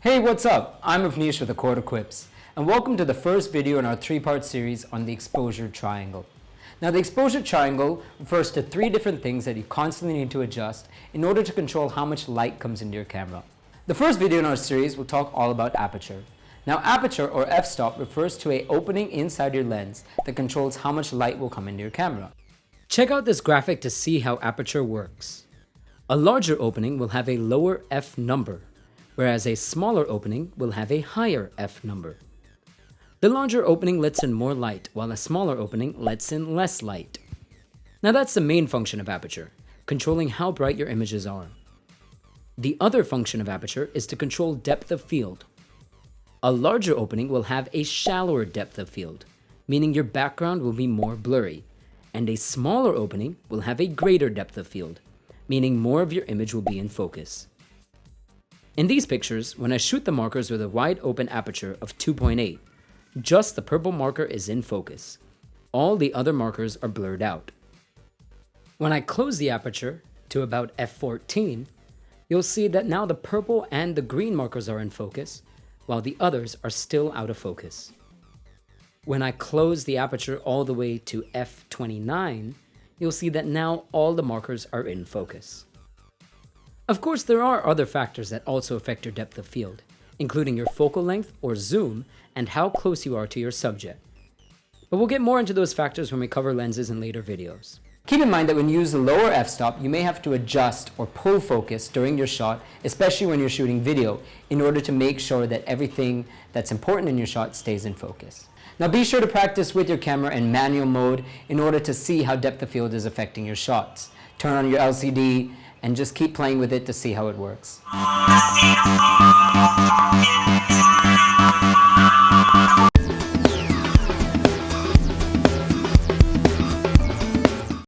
Hey, what's up? I'm Avnish with Accord Quips, and welcome to the first video in our three-part series on the exposure triangle. Now, the exposure triangle refers to three different things that you constantly need to adjust in order to control how much light comes into your camera. The first video in our series will talk all about aperture. Now, aperture or f-stop refers to an opening inside your lens that controls how much light will come into your camera. Check out this graphic to see how aperture works. A larger opening will have a lower f number, whereas a smaller opening will have a higher f number. The larger opening lets in more light, while a smaller opening lets in less light. Now that's the main function of aperture, controlling how bright your images are. The other function of aperture is to control depth of field. A larger opening will have a shallower depth of field, meaning your background will be more blurry, and a smaller opening will have a greater depth of field, meaning more of your image will be in focus. In these pictures, when I shoot the markers with a wide open aperture of 2.8, just the purple marker is in focus. All the other markers are blurred out. When I close the aperture to about f14, you'll see that now the purple and the green markers are in focus, while the others are still out of focus. When I close the aperture all the way to f29, you'll see that now all the markers are in focus. Of course, there are other factors that also affect your depth of field, including your focal length or zoom and how close you are to your subject. But we'll get more into those factors when we cover lenses in later videos. Keep in mind that when you use the lower f-stop, you may have to adjust or pull focus during your shot, especially when you're shooting video, in order to make sure that everything that's important in your shot stays in focus. Now be sure to practice with your camera in manual mode in order to see how depth of field is affecting your shots. Turn on your LCD and just keep playing with it to see how it works.